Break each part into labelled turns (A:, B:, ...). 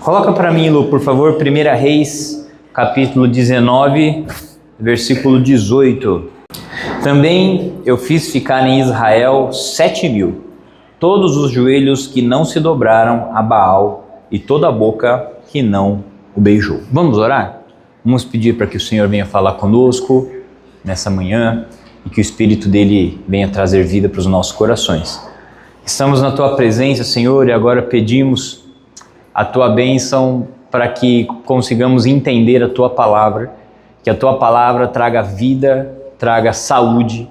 A: Coloca para mim, Lu, por favor, 1 Reis, capítulo 19, versículo 18. Também eu fiz ficar em Israel 7.000, todos os joelhos que não se dobraram a Baal e toda a boca que não o beijou. Vamos orar? Vamos pedir para que o Senhor venha falar conosco nessa manhã e que o Espírito dele venha trazer vida para os nossos corações. Estamos na Tua presença, Senhor, e agora pedimos a Tua bênção para que consigamos entender a Tua palavra, que a Tua palavra traga vida, traga saúde,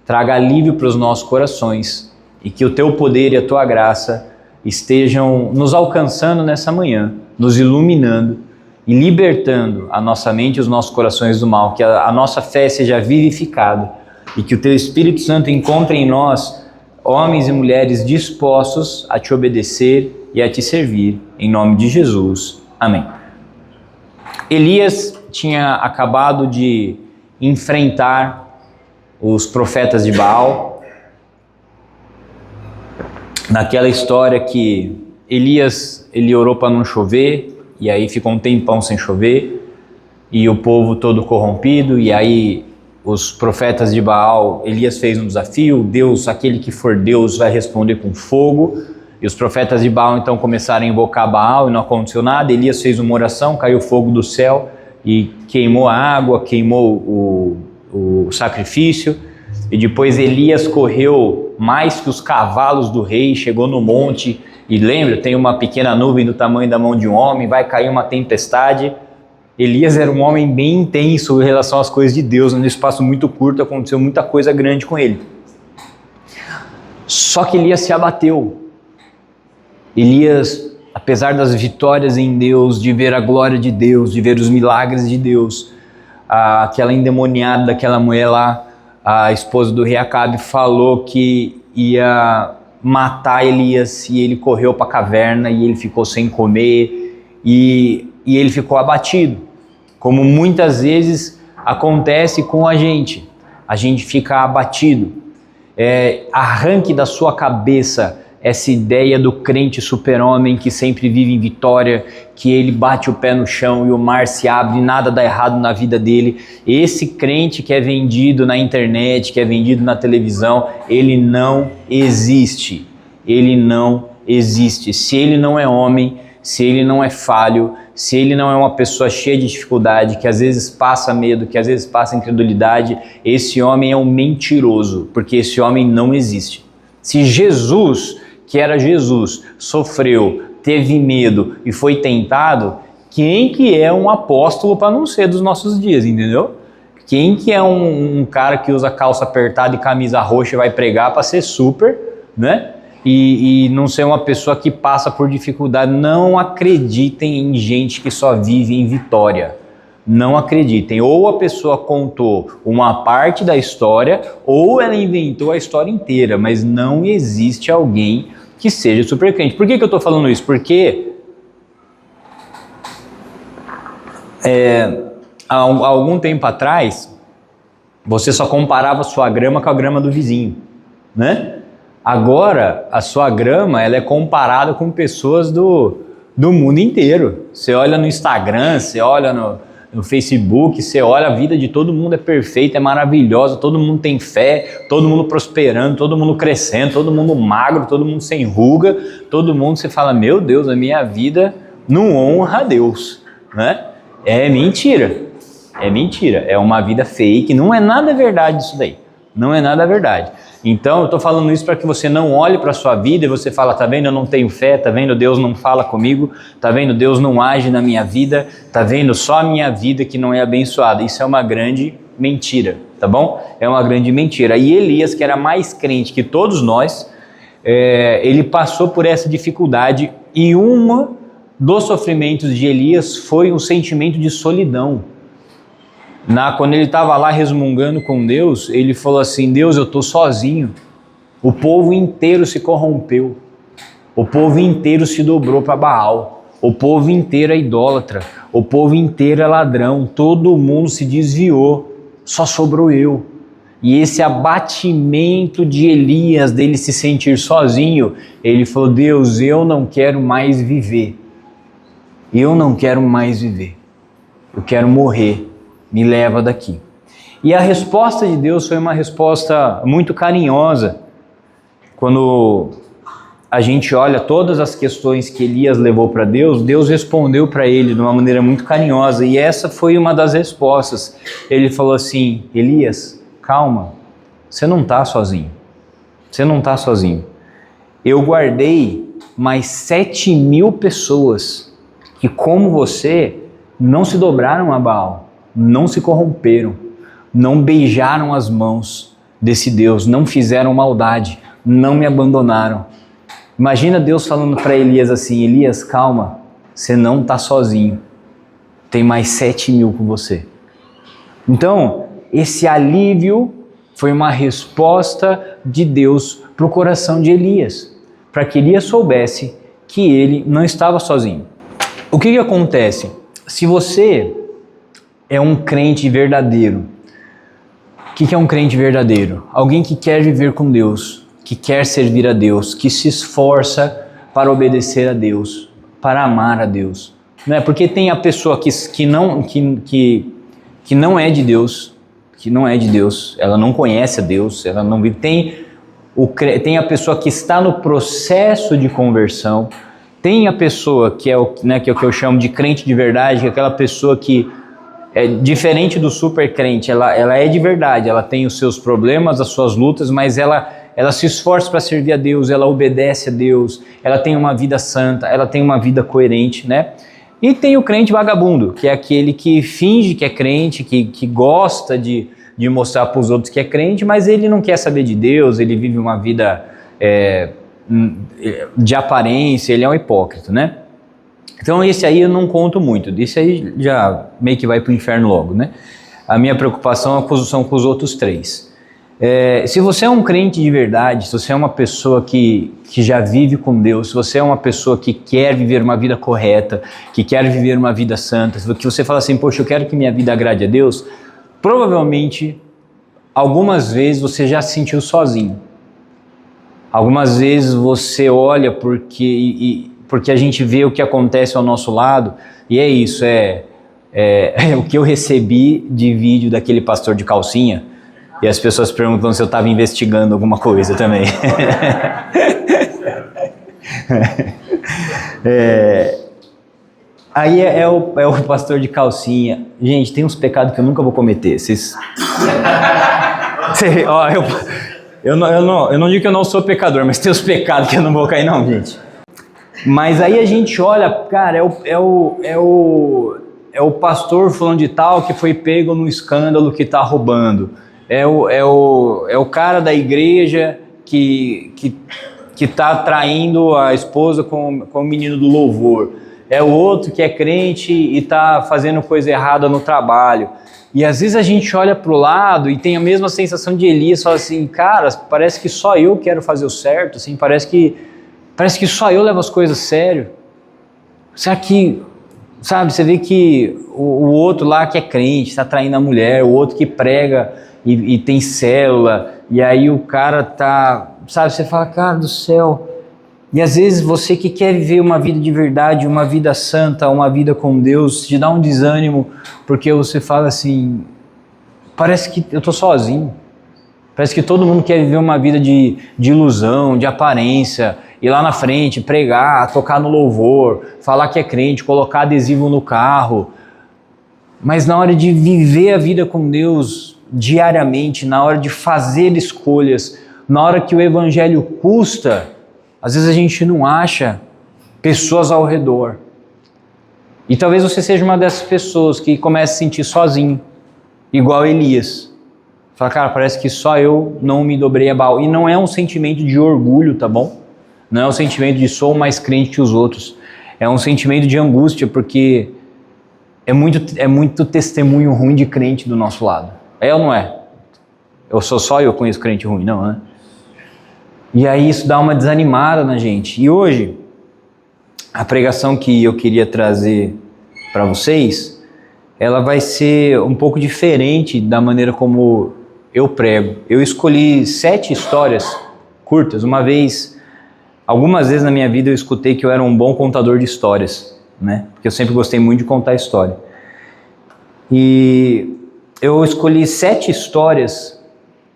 A: traga alívio para os nossos corações e que o Teu poder e a Tua graça estejam nos alcançando nessa manhã, nos iluminando e libertando a nossa mente e os nossos corações do mal, que a nossa fé seja vivificada e que o Teu Espírito Santo encontre em nós homens e mulheres dispostos a Te obedecer e a Te servir, em nome de Jesus. Amém. Elias tinha acabado de enfrentar os profetas de Baal, naquela história que Elias, ele orou para não chover, e aí ficou um tempão sem chover, e o povo todo corrompido, e aí os profetas de Baal, Elias fez um desafio, Deus, aquele que for Deus, vai responder com fogo, e os profetas de Baal então começaram a invocar Baal e não aconteceu nada. Elias fez uma oração, caiu fogo do céu e queimou a água, queimou o sacrifício, e depois Elias correu mais que os cavalos do rei, chegou no monte, e lembra, tem uma pequena nuvem do tamanho da mão de um homem, vai cair uma tempestade. Elias era um homem bem intenso em relação às coisas de Deus, num espaço muito curto aconteceu muita coisa grande com ele. Só que Elias se abateu. Elias, apesar das vitórias em Deus, de ver a glória de Deus, de ver os milagres de Deus, aquela endemoniada daquela mulher lá, a esposa do rei Acabe, falou que ia matar Elias e ele correu para a caverna e ele ficou sem comer e ele ficou abatido, como muitas vezes acontece com a gente fica abatido. Arranque da sua cabeça essa ideia do crente super-homem que sempre vive em vitória, que ele bate o pé no chão e o mar se abre e nada dá errado na vida dele. Esse crente que é vendido na internet, que é vendido na televisão, ele não existe. Ele não existe. Se ele não é homem, se ele não é falho, se ele não é uma pessoa cheia de dificuldade, que às vezes passa medo, que às vezes passa incredulidade, esse homem é um mentiroso, porque esse homem não existe. Se Jesus, que era Jesus, sofreu, teve medo e foi tentado, quem que é um apóstolo para não ser dos nossos dias, entendeu? Quem que é um cara que usa calça apertada e camisa roxa e vai pregar para ser super, né? E não ser uma pessoa que passa por dificuldade. Não acreditem em gente que só vive em vitória. Não acreditem. Ou a pessoa contou uma parte da história, ou ela inventou a história inteira, mas não existe alguém que seja super crente. Por que eu estou falando isso? Porque há algum tempo atrás, você só comparava a sua grama com a grama do vizinho, né? Agora, a sua grama ela é comparada com pessoas do mundo inteiro. Você olha no Instagram, você olha no Facebook, você olha, a vida de todo mundo é perfeita, é maravilhosa, todo mundo tem fé, todo mundo prosperando, todo mundo crescendo, todo mundo magro, todo mundo sem ruga, todo mundo, você fala, meu Deus, a minha vida não honra a Deus, né? É mentira, é uma vida fake, não é nada verdade isso daí, não é nada verdade. Então eu estou falando isso para que você não olhe para a sua vida e você fala, tá vendo, eu não tenho fé, tá vendo, Deus não fala comigo, tá vendo, Deus não age na minha vida, tá vendo, só a minha vida que não é abençoada. Isso é uma grande mentira, tá bom? É uma grande mentira. E Elias, que era mais crente que todos nós, ele passou por essa dificuldade e um dos sofrimentos de Elias foi um sentimento de solidão. Quando ele estava lá resmungando com Deus, ele falou assim, Deus, eu estou sozinho, o povo inteiro se corrompeu, o povo inteiro se dobrou para Baal, o povo inteiro é idólatra, o povo inteiro é ladrão, todo mundo se desviou, só sobrou eu. E esse abatimento de Elias, dele se sentir sozinho, ele falou, Deus, eu não quero mais viver. eu não quero mais viver, eu quero morrer, me leva daqui. E a resposta de Deus foi uma resposta muito carinhosa. Quando a gente olha todas as questões que Elias levou para Deus, Deus respondeu para ele de uma maneira muito carinhosa, e essa foi uma das respostas. Ele falou assim: Elias, calma, você não está sozinho, você não está sozinho. Eu guardei mais 7.000 pessoas que, como você, não se dobraram a Baal, não se corromperam, não beijaram as mãos desse Deus, não fizeram maldade, não me abandonaram. Imagina Deus falando para Elias assim: Elias, calma, você não está sozinho, tem mais 7.000 com você. Então, esse alívio foi uma resposta de Deus para o coração de Elias, para que Elias soubesse que ele não estava sozinho. O que acontece? Se você é um crente verdadeiro, o que é um crente verdadeiro? Alguém que quer viver com Deus, que quer servir a Deus, que se esforça para obedecer a Deus, para amar a Deus. Não é? Porque tem a pessoa que não é de Deus, ela não conhece a Deus, ela não vive. Tem a pessoa que está no processo de conversão, tem a pessoa que é o que eu chamo de crente de verdade, que é aquela pessoa que é diferente do super crente, ela é de verdade, ela tem os seus problemas, as suas lutas, mas ela se esforça para servir a Deus, ela obedece a Deus, ela tem uma vida santa, ela tem uma vida coerente, né? E tem o crente vagabundo, que é aquele que finge que é crente, que gosta de mostrar para os outros que é crente, mas ele não quer saber de Deus, ele vive uma vida de aparência, ele é um hipócrita, né? Então esse aí eu não conto muito, esse aí já meio que vai para o inferno logo, né? A minha preocupação são com os outros três. Se você é um crente de verdade, se você é uma pessoa que já vive com Deus, se você é uma pessoa que quer viver uma vida correta, que quer viver uma vida santa, que você fala assim: poxa, eu quero que minha vida agrade a Deus, provavelmente algumas vezes você já se sentiu sozinho. Algumas vezes você olha porque a gente vê o que acontece ao nosso lado, e é isso, o que eu recebi de vídeo daquele pastor de calcinha, e as pessoas perguntam se eu estava investigando alguma coisa também. Aí é o pastor de calcinha. Gente, tem uns pecados que eu nunca vou cometer. Eu não digo que eu não sou pecador, mas tem os pecados que eu não vou cair não, gente. Mas aí a gente olha, cara, é o pastor fulano de tal que foi pego no escândalo que está roubando. É o cara da igreja que está traindo a esposa com o menino do louvor. É o outro que é crente e está fazendo coisa errada no trabalho. E às vezes a gente olha para o lado e tem a mesma sensação de Elias, fala assim: cara, parece que só eu quero fazer o certo, assim, parece que só eu levo as coisas a sério. Será que, sabe, você vê que o outro lá que é crente está traindo a mulher, o outro que prega e tem célula, e aí o cara tá, sabe, você fala: cara do céu. E às vezes você que quer viver uma vida de verdade, uma vida santa, uma vida com Deus, te dá um desânimo, porque você fala assim: parece que eu tô sozinho, parece que todo mundo quer viver uma vida de ilusão, de aparência, ir lá na frente, pregar, tocar no louvor, falar que é crente, colocar adesivo no carro, mas na hora de viver a vida com Deus diariamente, na hora de fazer escolhas, na hora que o evangelho custa, às vezes a gente não acha pessoas ao redor. E talvez você seja uma dessas pessoas que começa a se sentir sozinho, igual Elias. Fala: cara, parece que só eu não me dobrei a Baal. E não é um sentimento de orgulho, tá bom? Não é um sentimento de sou mais crente que os outros. É um sentimento de angústia, porque é muito testemunho ruim de crente do nosso lado. É ou não é? Só eu conheço crente ruim, não, né? E aí isso dá uma desanimada na gente. E hoje, a pregação que eu queria trazer para vocês, ela vai ser um pouco diferente da maneira como eu prego. Eu escolhi 7 histórias curtas. Algumas vezes na minha vida eu escutei que eu era um bom contador de histórias. né? Porque eu sempre gostei muito de contar história. E eu escolhi 7 histórias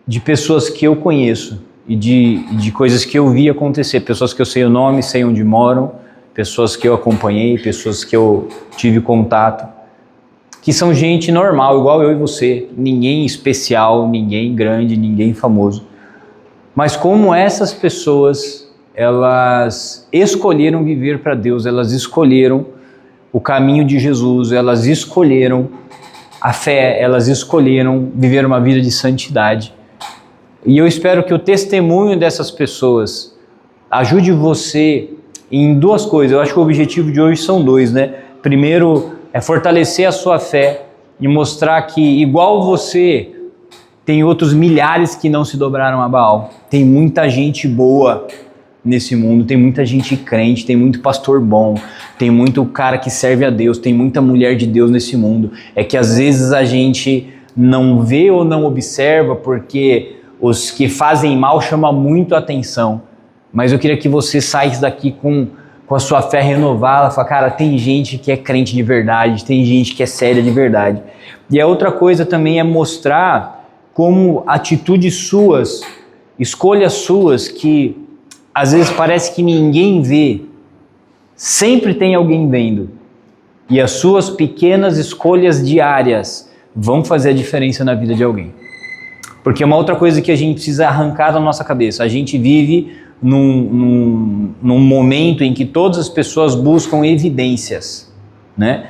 A: de pessoas que eu conheço e de coisas que eu vi acontecer, pessoas que eu sei o nome, sei onde moram, pessoas que eu acompanhei, pessoas que eu tive contato, que são gente normal, igual eu e você, ninguém especial, ninguém grande, ninguém famoso. Mas como essas pessoas, elas escolheram viver para Deus, elas escolheram o caminho de Jesus, elas escolheram a fé, elas escolheram viver uma vida de santidade. E eu espero que o testemunho dessas pessoas ajude você em 2 coisas. Eu acho que o objetivo de hoje são 2, né? Primeiro é fortalecer a sua fé e mostrar que, igual você, tem outros milhares que não se dobraram a Baal. Tem muita gente boa nesse mundo, tem muita gente crente, tem muito pastor bom, tem muito cara que serve a Deus, tem muita mulher de Deus nesse mundo. É que às vezes a gente não vê ou não observa porque os que fazem mal chamam muito a atenção. Mas eu queria que você saísse daqui com a sua fé renovada, fala, cara, tem gente que é crente de verdade, tem gente que é séria de verdade. E a outra coisa também é mostrar como atitudes suas, escolhas suas, que às vezes parece que ninguém vê, sempre tem alguém vendo. E as suas pequenas escolhas diárias vão fazer a diferença na vida de alguém. Porque uma outra coisa que a gente precisa arrancar da nossa cabeça, a gente vive num momento em que todas as pessoas buscam evidências, né?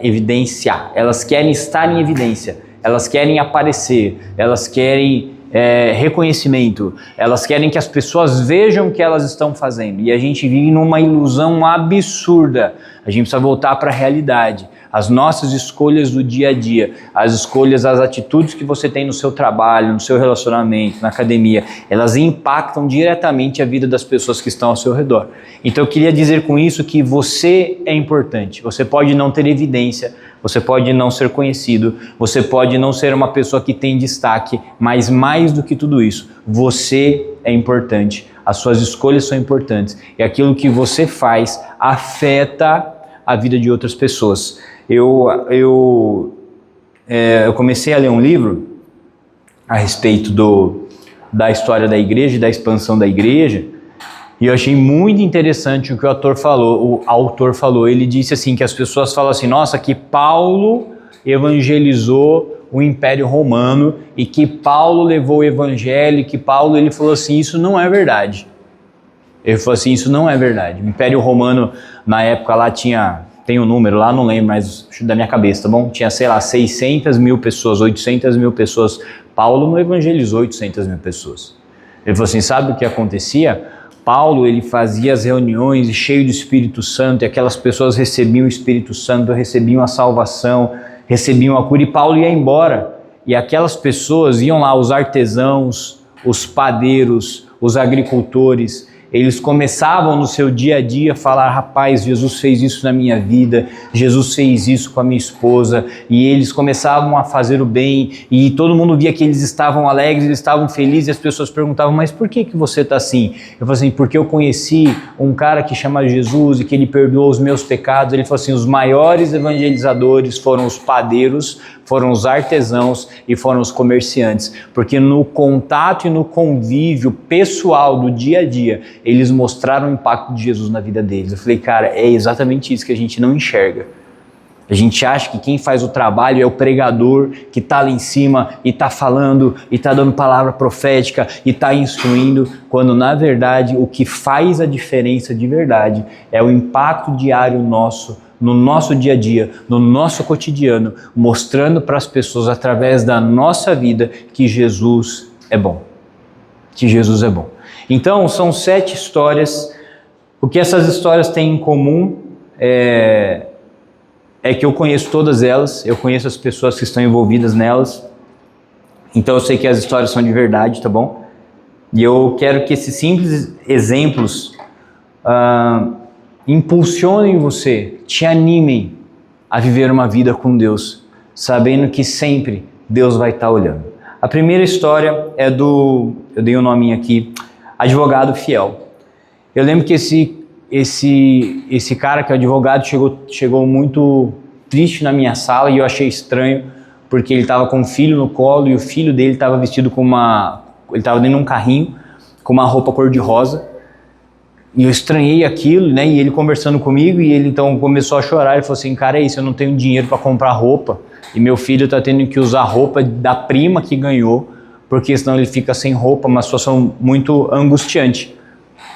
A: Evidenciar, elas querem estar em evidência, elas querem aparecer, elas querem reconhecimento, elas querem que as pessoas vejam o que elas estão fazendo, e a gente vive numa ilusão absurda. A gente precisa voltar para a realidade. As nossas escolhas do dia a dia, as escolhas, as atitudes que você tem no seu trabalho, no seu relacionamento, na academia, elas impactam diretamente a vida das pessoas que estão ao seu redor. Então eu queria dizer com isso que você é importante. Você pode não ter evidência, você pode não ser conhecido, você pode não ser uma pessoa que tem destaque, mas mais do que tudo isso, você é importante. As suas escolhas são importantes e aquilo que você faz afeta a vida de outras pessoas. Eu comecei a ler um livro a respeito da história da igreja e da expansão da igreja, e eu achei muito interessante o que o autor falou. Ele disse assim, que as pessoas falam assim, nossa, que Paulo evangelizou o Império Romano e que Paulo levou o evangelho, que Paulo, ele falou assim, isso não é verdade. Ele falou assim, isso não é verdade. O Império Romano, na época lá tem um número lá, não lembro, mas da minha cabeça, tá bom? Tinha, sei lá, 600 mil pessoas, 800 mil pessoas. Paulo não evangelizou 800 mil pessoas. Ele falou assim, sabe o que acontecia? Paulo, ele fazia as reuniões cheio do Espírito Santo, e aquelas pessoas recebiam o Espírito Santo, recebiam a salvação, recebiam a cura, e Paulo ia embora. E aquelas pessoas iam lá, os artesãos, os padeiros, os agricultores, eles começavam no seu dia a dia a falar, rapaz, Jesus fez isso na minha vida, Jesus fez isso com a minha esposa, e eles começavam a fazer o bem, e todo mundo via que eles estavam alegres, eles estavam felizes, e as pessoas perguntavam, mas por que você está assim? Eu falei assim, porque eu conheci um cara que chama Jesus, e que ele perdoou os meus pecados. Ele falou assim, os maiores evangelizadores foram os padeiros, foram os artesãos e foram os comerciantes, porque no contato e no convívio pessoal do dia a dia, eles mostraram o impacto de Jesus na vida deles. Eu falei, cara, é exatamente isso que a gente não enxerga. A gente acha que quem faz o trabalho é o pregador que está lá em cima e está falando e está dando palavra profética e está instruindo, quando na verdade o que faz a diferença de verdade é o impacto diário nosso, no nosso dia a dia, no nosso cotidiano, mostrando para as pessoas através da nossa vida que Jesus é bom. Que Jesus é bom. Então, são 7 histórias. O que essas histórias têm em comum é que eu conheço todas elas, eu conheço as pessoas que estão envolvidas nelas, então eu sei que as histórias são de verdade, tá bom? E eu quero que esses simples exemplos impulsionem você, te animem a viver uma vida com Deus, sabendo que sempre Deus vai estar olhando. A primeira história é eu dei um nominho aqui, Advogado Fiel. Eu lembro que esse esse cara que é advogado chegou muito triste na minha sala e eu achei estranho, porque ele estava com um filho no colo e o filho dele estava vestido ele estava dentro de um carrinho com uma roupa cor-de-rosa. E eu estranhei aquilo, né? E ele conversando comigo, e ele então começou a chorar. Ele falou assim: cara, é isso, eu não tenho dinheiro para comprar roupa, e meu filho está tendo que usar roupa da prima que ganhou, porque senão ele fica sem roupa. Uma situação muito angustiante,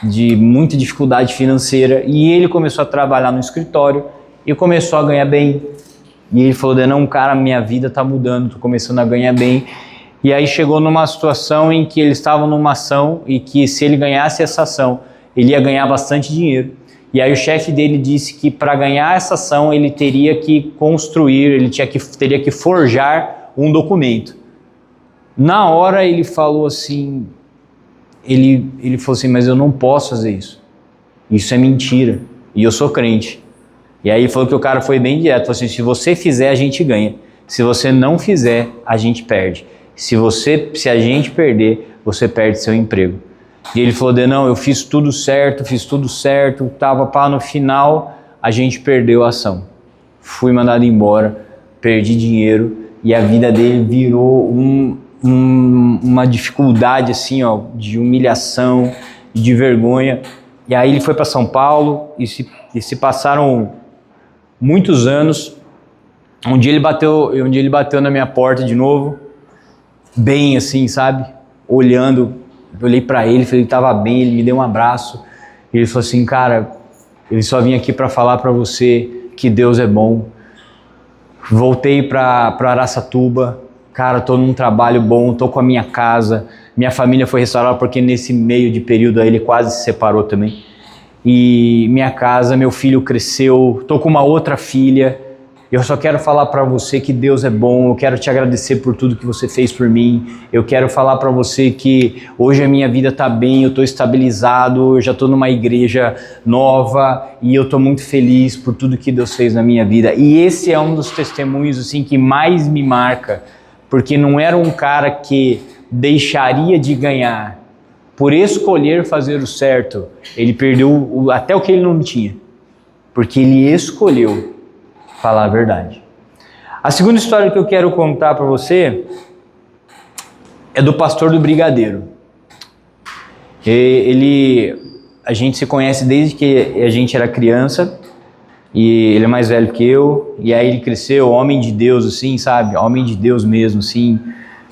A: de muita dificuldade financeira. E ele começou a trabalhar no escritório e começou a ganhar bem. E ele falou: não, cara, minha vida está mudando, estou começando a ganhar bem. E aí chegou numa situação em que ele estava numa ação, e que se ele ganhasse essa ação, ele ia ganhar bastante dinheiro. E aí o chefe dele disse que para ganhar essa ação ele teria que construir, teria que forjar um documento. Na hora ele falou assim, ele falou assim: mas eu não posso fazer isso. Isso é mentira. E eu sou crente. E aí ele falou que o cara foi bem direto, falou assim: se você fizer, a gente ganha. Se você não fizer, a gente perde. Se a gente perder, você perde seu emprego. E ele falou: não, eu fiz tudo certo, no final a gente perdeu a ação. Fui mandado embora, perdi dinheiro, e a vida dele virou uma dificuldade assim, ó, de humilhação, de vergonha. E aí ele foi para São Paulo, e se passaram muitos anos. Um dia ele bateu na minha porta de novo, bem assim, sabe, olhando. Eu olhei para ele, falei: ele estava bem, ele me deu um abraço. Ele falou assim: cara, ele só vim aqui para falar para você que Deus é bom. Voltei para Araçatuba, cara, tô num trabalho bom, tô com a minha casa, minha família foi restaurada, porque nesse meio de período aí ele quase se separou também. E minha casa, meu filho cresceu, tô com uma outra filha. Eu só quero falar para você que Deus é bom, eu quero te agradecer por tudo que você fez por mim, eu quero falar para você que hoje a minha vida está bem, eu estou estabilizado, eu já estou numa igreja nova e eu estou muito feliz por tudo que Deus fez na minha vida. E esse é um dos testemunhos assim, que mais me marca, porque não era um cara que deixaria de ganhar por escolher fazer o certo. Ele perdeu até o que ele não tinha, porque ele escolheu falar a verdade. A segunda história que eu quero contar para você é do pastor do Brigadeiro. A gente se conhece desde que a gente era criança, e ele é mais velho que eu, e aí ele cresceu, homem de Deus assim, sabe? Homem de Deus mesmo assim,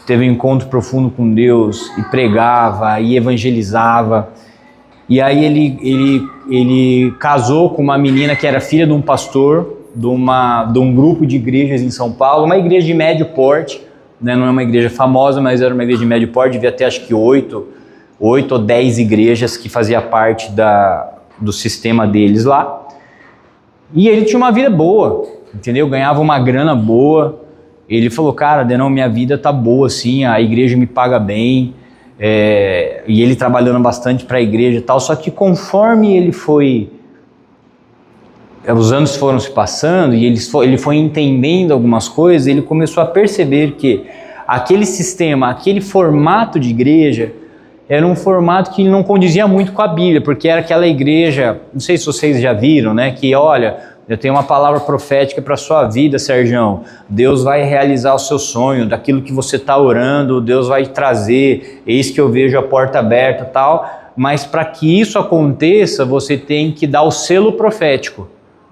A: teve um encontro profundo com Deus, e pregava, e evangelizava. E aí ele casou com uma menina que era filha de um pastor, de um grupo de igrejas em São Paulo, uma igreja de médio porte, né? Não é uma igreja famosa, mas era uma igreja de médio porte, devia ter acho que 8 ou 10 igrejas que fazia parte do sistema deles lá. E ele tinha uma vida boa, entendeu? Ganhava uma grana boa. Ele falou: cara, Denão, minha vida tá boa assim, a igreja me paga bem, e ele trabalhando bastante para a igreja e tal. Só que conforme os anos foram se passando e ele foi entendendo algumas coisas, ele começou a perceber que aquele sistema, aquele formato de igreja, era um formato que não condizia muito com a Bíblia, porque era aquela igreja, não sei se vocês já viram, né, que olha, eu tenho uma palavra profética para a sua vida, Sergião, Deus vai realizar o seu sonho, daquilo que você está orando, Deus vai trazer, eis que eu vejo a porta aberta e tal, mas para que isso aconteça, você tem que dar o selo profético.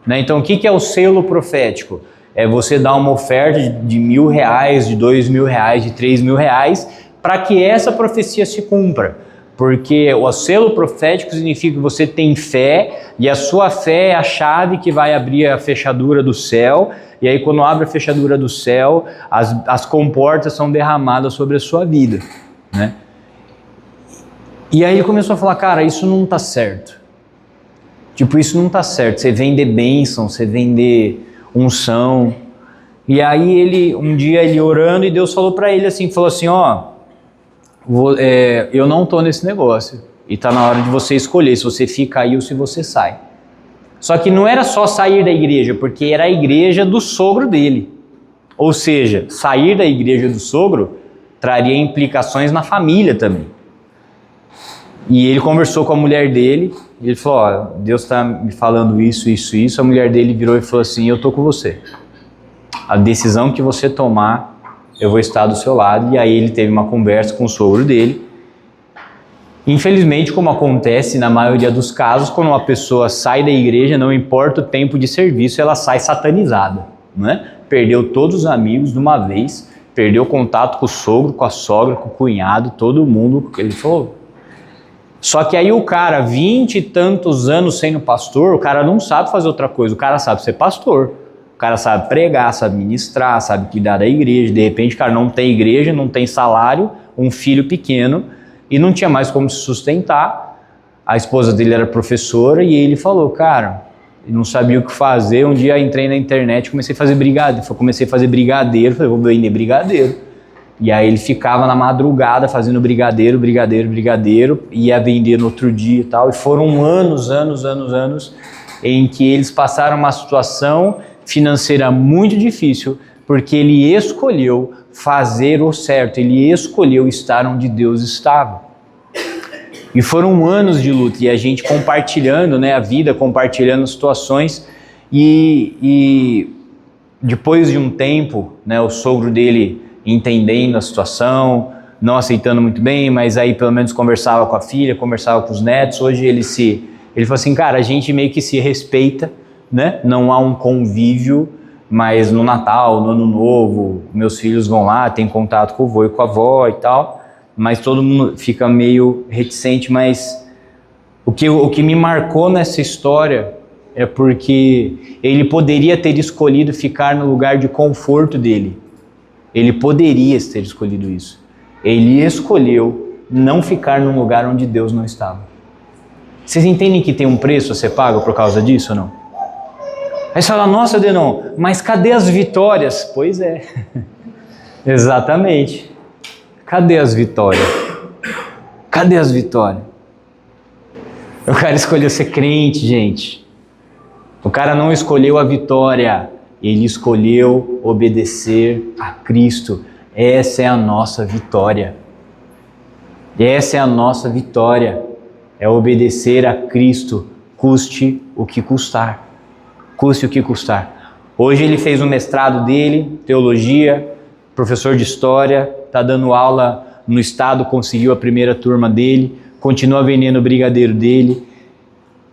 A: Então, o que é o selo profético? É você dar uma oferta de R$1.000, de R$2.000, de R$3.000, para que essa profecia se cumpra. Porque o selo profético significa que você tem fé, e a sua fé é a chave que vai abrir a fechadura do céu, e aí quando abre a fechadura do céu, as comportas são derramadas sobre a sua vida, né? E aí ele começou a falar: cara, isso não está certo. Isso não está certo, você vender bênção, você vender unção. E aí um dia ele orando, e Deus falou para ele assim, eu não estou nesse negócio, e está na hora de você escolher se você fica aí ou se você sai. Só que não era só sair da igreja, porque era a igreja do sogro dele. Ou seja, sair da igreja do sogro traria implicações na família também. E ele conversou com a mulher dele, Ele falou, ó, Deus está me falando isso, isso, isso. A mulher dele virou e falou assim, eu tô com você. A decisão que você tomar, eu vou estar do seu lado. E aí ele teve uma conversa com o sogro dele. Infelizmente, como acontece na maioria dos casos, quando uma pessoa sai da igreja, não importa o tempo de serviço, ela sai satanizada, né? Perdeu todos os amigos de uma vez, perdeu contato com o sogro, com a sogra, com o cunhado, todo mundo. Ele falou. Só que aí o cara, 20 e tantos anos sendo pastor, o cara não sabe fazer outra coisa, o cara sabe ser pastor. O cara sabe pregar, sabe ministrar, sabe cuidar da igreja. De repente o cara não tem igreja, não tem salário, um filho pequeno e não tinha mais como se sustentar. A esposa dele era professora e ele falou, cara, não sabia o que fazer. Um dia entrei na internet e comecei a fazer brigadeiro. Falei, vou vender brigadeiro. E aí ele ficava na madrugada fazendo brigadeiro, ia vender no outro dia e tal. E foram anos em que eles passaram uma situação financeira muito difícil, porque ele escolheu fazer o certo, ele escolheu estar onde Deus estava. E foram anos de luta, e a gente compartilhando, né, a vida, compartilhando situações, e depois de um tempo, né, o sogro dele entendendo a situação, não aceitando muito bem, mas aí pelo menos conversava com a filha, conversava com os netos. Hoje ele falou assim, cara, a gente meio que se respeita, né? Não há um convívio, mas no Natal, no Ano Novo, meus filhos vão lá, tem contato com o vô e com a avó e tal, mas todo mundo fica meio reticente. Mas o que me marcou nessa história é porque ele poderia ter escolhido ficar no lugar de conforto dele. Ele poderia ter escolhido isso. Ele escolheu não ficar num lugar onde Deus não estava. Vocês entendem que tem um preço a ser pago por causa disso ou não? Aí você fala, nossa, Denon, mas cadê as vitórias? Pois é, exatamente. Cadê as vitórias? Cadê as vitórias? O cara escolheu ser crente, gente. O cara não escolheu a vitória. Ele escolheu obedecer a Cristo. Essa é a nossa vitória. Essa é a nossa vitória. É obedecer a Cristo, custe o que custar. Custe o que custar. Hoje ele fez o mestrado dele, teologia, professor de história, está dando aula no estado, conseguiu a primeira turma dele, continua vendendo o brigadeiro dele.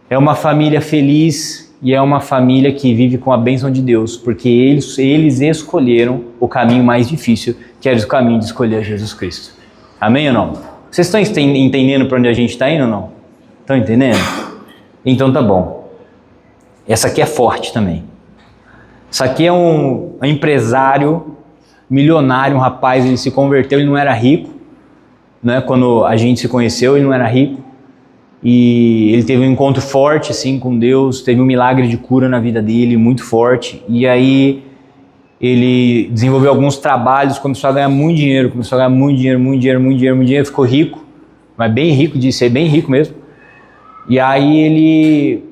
A: É uma família feliz e é uma família que vive com a bênção de Deus, porque eles escolheram o caminho mais difícil, que era o caminho de escolher Jesus Cristo. Amém ou não? Vocês estão entendendo para onde a gente está indo ou não? Estão entendendo? Então tá bom. Essa aqui é forte também. Essa aqui é um empresário milionário, um rapaz, ele se converteu, ele não era rico, né? Quando a gente se conheceu, ele não era rico. E ele teve um encontro forte assim com Deus, teve um milagre de cura na vida dele, muito forte. E aí ele desenvolveu alguns trabalhos, começou a ganhar muito dinheiro, ficou rico, mas bem rico, de ser bem rico mesmo. E aí ele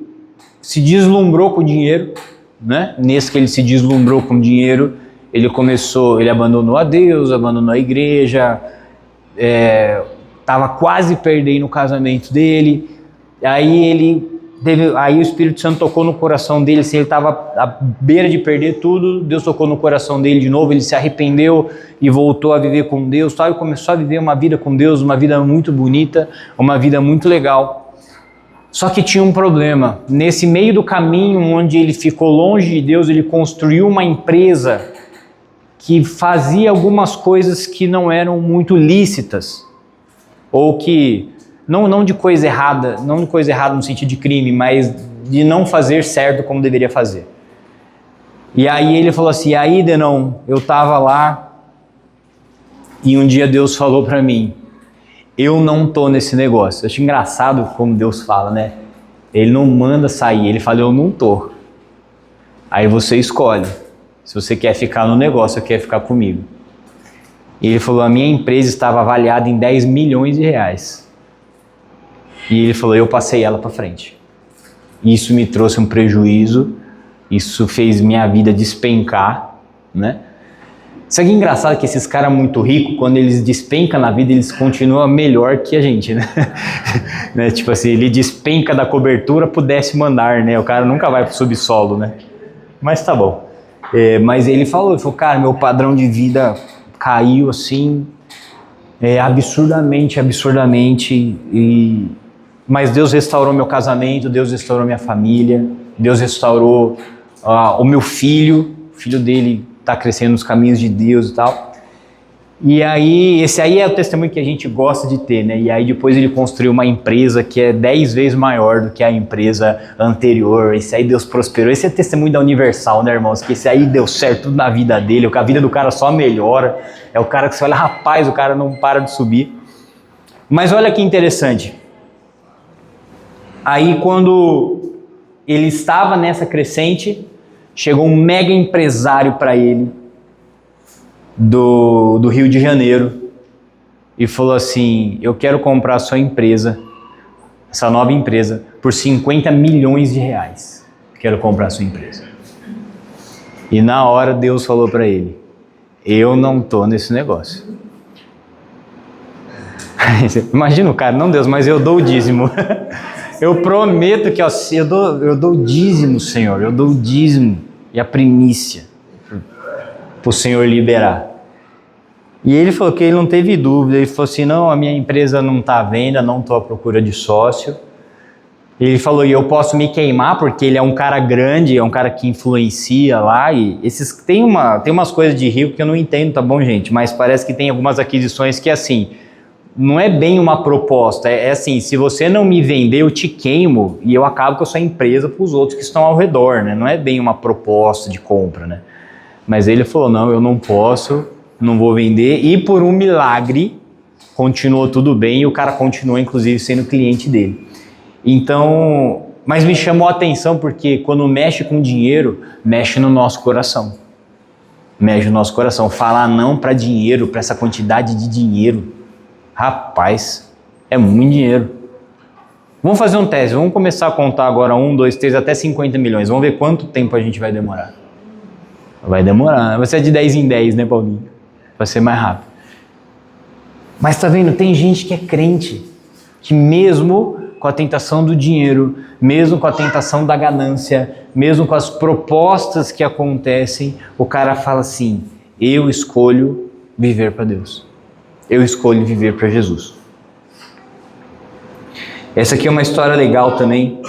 A: se deslumbrou com o dinheiro, né? Nesse que ele se deslumbrou com o dinheiro, ele abandonou a Deus, abandonou a igreja, estava quase perdendo o casamento dele. Aí o Espírito Santo tocou no coração dele, assim, ele estava à beira de perder tudo. Deus tocou no coração dele de novo, ele se arrependeu e voltou a viver com Deus, tal, e começou a viver uma vida com Deus, uma vida muito bonita, uma vida muito legal. Só que tinha um problema. Nesse meio do caminho, onde ele ficou longe de Deus, ele construiu uma empresa que fazia algumas coisas que não eram muito lícitas, ou que não de coisa errada, não de coisa errada no sentido de crime, mas de não fazer certo como deveria fazer. E aí ele falou assim, aí Denon, eu estava lá e um dia Deus falou para mim, eu não tô nesse negócio. Eu acho engraçado como Deus fala, né? Ele não manda sair, ele fala, eu não tô. Aí você escolhe, se você quer ficar no negócio ou quer ficar comigo. E ele falou, a minha empresa estava avaliada em 10 milhões de reais. E ele falou, eu passei ela para frente. Isso me trouxe um prejuízo, isso fez minha vida despencar, né? Isso aqui é engraçado que esses caras muito ricos, quando eles despencam na vida, eles continuam melhor que a gente, né? Né? Tipo assim, ele despenca da cobertura pro 10º andar, né? O cara nunca vai pro subsolo, né? Mas tá bom. Mas ele falou, cara, meu padrão de vida caiu assim, absurdamente, mas Deus restaurou meu casamento, Deus restaurou minha família, Deus restaurou o meu filho, o filho dele está crescendo nos caminhos de Deus e tal. E aí, esse aí é o testemunho que a gente gosta de ter, né? E aí depois ele construiu uma empresa que é 10 vezes maior do que a empresa anterior. Esse aí Deus prosperou. Esse é o testemunho da Universal, né, irmãos? Que esse aí deu certo tudo na vida dele, a vida do cara só melhora. É o cara que você olha, rapaz, o cara não para de subir. Mas olha que interessante. Aí quando ele estava nessa crescente, chegou um mega empresário para ele, do Rio de Janeiro, e falou assim, eu quero comprar a sua empresa, essa nova empresa, por 50 milhões de reais. Quero comprar a sua empresa. E na hora Deus falou para ele, eu não tô nesse negócio. Imagina o cara, não Deus, mas eu dou o dízimo. Eu prometo que eu dou o dízimo, Senhor, eu dou o dízimo e a primícia para o Senhor liberar. E ele falou que ele não teve dúvida, ele falou assim, não, a minha empresa não está à venda, não estou à procura de sócio. Ele falou, e eu posso me queimar, porque ele é um cara grande, é um cara que influencia lá, e tem umas coisas de rico que eu não entendo, tá bom, gente? Mas parece que tem algumas aquisições que, assim, não é bem uma proposta, é assim, se você não me vender, eu te queimo, e eu acabo com a sua empresa para os outros que estão ao redor, né? Não é bem uma proposta de compra, né? Mas ele falou, não, eu não posso, não vou vender, e por um milagre, continuou tudo bem, e o cara continuou, inclusive, sendo cliente dele. Então, mas me chamou a atenção porque quando mexe com dinheiro, mexe no nosso coração. Mexe no nosso coração. Falar não para dinheiro, para essa quantidade de dinheiro, rapaz, é muito dinheiro. Vamos fazer um teste, vamos começar a contar agora 1, 2, 3, até 50 milhões. Vamos ver quanto tempo a gente vai demorar. Vai demorar, vai ser de 10 em 10, né, Paulinho? Vai ser mais rápido. Mas tá vendo, tem gente que é crente, que mesmo com a tentação do dinheiro, mesmo com a tentação da ganância, mesmo com as propostas que acontecem, o cara fala assim, eu escolho viver para Deus. Eu escolho viver para Jesus. Essa aqui é uma história legal também.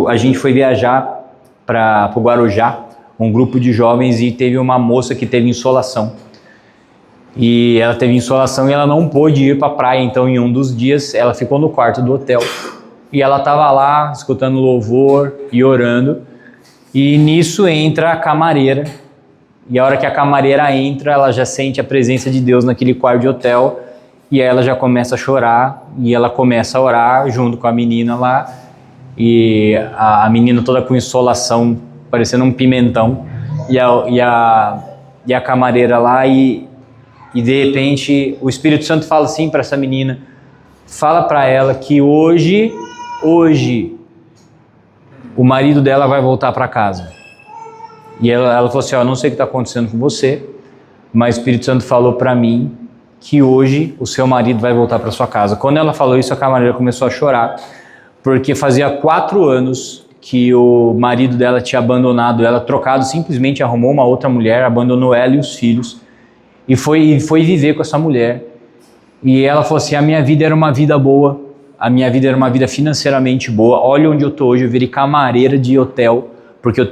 A: A gente foi viajar para o Guarujá, um grupo de jovens, e teve uma moça que teve insolação. E ela teve insolação e ela não pôde ir para a praia, então em um dos dias ela ficou no quarto do hotel. E ela estava lá escutando louvor e orando, e nisso entra a camareira. E a hora que a camareira entra, ela já sente a presença de Deus naquele quarto de hotel, e aí ela já começa a chorar, e ela começa a orar junto com a menina lá, e a menina toda com insolação, parecendo um pimentão, e a camareira lá, e de repente o Espírito Santo fala assim para essa menina, fala para ela que hoje o marido dela vai voltar para casa. E ela falou assim, não sei o que está acontecendo com você, mas o Espírito Santo falou para mim que hoje o seu marido vai voltar para sua casa. Quando ela falou isso, a camareira começou a chorar, porque fazia 4 anos que o marido dela tinha abandonado ela, trocado, simplesmente arrumou uma outra mulher, abandonou ela e os filhos, e foi viver com essa mulher. E ela falou assim, a minha vida era uma vida boa, a minha vida era uma vida financeiramente boa, olha onde eu estou hoje, eu virei camareira de hotel, porque eu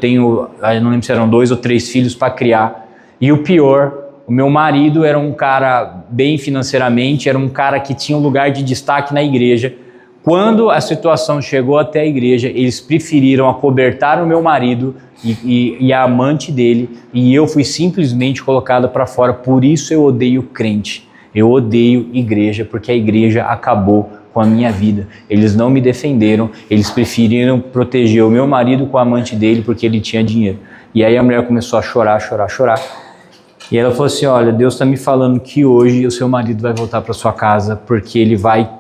A: não lembro se eram 2 ou 3 filhos para criar, e o pior, o meu marido era um cara bem financeiramente, era um cara que tinha um lugar de destaque na igreja. Quando a situação chegou até a igreja, eles preferiram acobertar o meu marido e a amante dele, e eu fui simplesmente colocada para fora. Por isso eu odeio crente, eu odeio igreja, porque a igreja acabou com a minha vida. Eles não me defenderam, eles preferiram proteger o meu marido com a amante dele porque ele tinha dinheiro. E aí a mulher começou a chorar. E ela falou assim, olha, Deus está me falando que hoje o seu marido vai voltar para sua casa, porque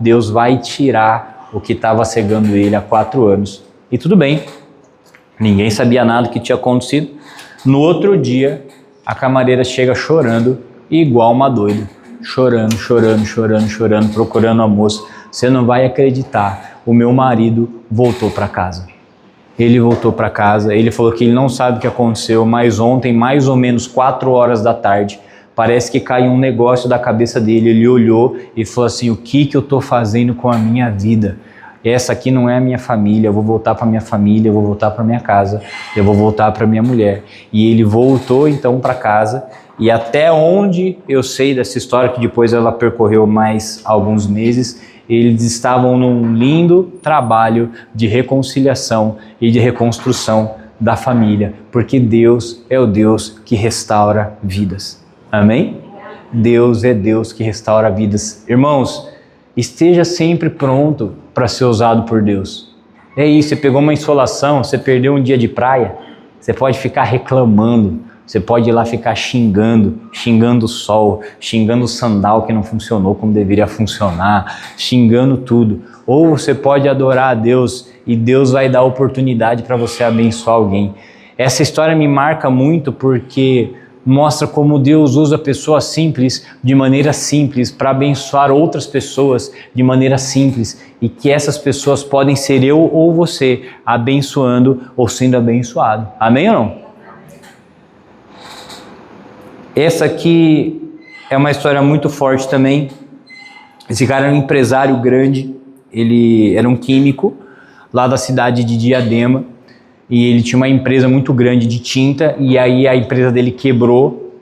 A: Deus vai tirar o que estava cegando ele há 4 anos. E tudo bem, ninguém sabia nada que tinha acontecido. No outro dia, A camareira chega chorando, igual uma doida. Chorando, chorando, chorando, chorando, procurando a moça. Você não vai acreditar, o meu marido voltou para casa. Ele voltou para casa, ele falou que ele não sabe o que aconteceu, mas ontem, mais ou menos 4 horas da tarde, parece que caiu um negócio da cabeça dele. Ele olhou e falou assim: o que eu estou fazendo com a minha vida? Essa aqui não é a minha família, eu vou voltar para minha família, eu vou voltar para minha casa, eu vou voltar para minha mulher. E ele voltou então para casa, e até onde eu sei dessa história, que depois ela percorreu mais alguns meses, eles estavam num lindo trabalho de reconciliação e de reconstrução da família, porque Deus é o Deus que restaura vidas. Amém? Deus é Deus que restaura vidas. Irmãos, esteja sempre pronto para ser usado por Deus. É isso, você pegou uma insolação, você perdeu um dia de praia, você pode ficar reclamando, você pode ir lá ficar xingando o sol, xingando o sandal que não funcionou como deveria funcionar, xingando tudo. Ou você pode adorar a Deus e Deus vai dar oportunidade para você abençoar alguém. Essa história me marca muito porque mostra como Deus usa pessoas simples de maneira simples para abençoar outras pessoas de maneira simples, e que essas pessoas podem ser eu ou você, abençoando ou sendo abençoado. Amém ou não? Essa aqui é uma história muito forte também. Esse cara era um empresário grande, ele era um químico lá da cidade de Diadema, e ele tinha uma empresa muito grande de tinta, e aí a empresa dele quebrou,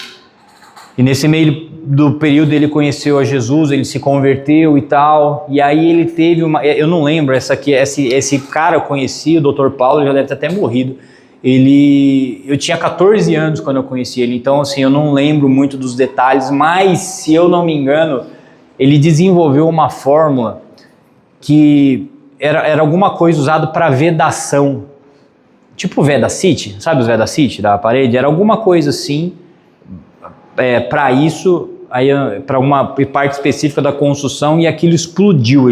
A: e nesse meio do período ele conheceu a Jesus, ele se converteu e tal, e aí ele teve uma, eu não lembro, esse cara eu conheci, o Dr. Paulo, já deve ter até morrido. Eu tinha 14 anos quando eu conheci ele, então assim, eu não lembro muito dos detalhes, mas se eu não me engano, ele desenvolveu uma fórmula que era alguma coisa usada para vedação, tipo Vedacity, sabe os Vedacity da parede? Era alguma coisa assim, para isso, para uma parte específica da construção, e aquilo explodiu.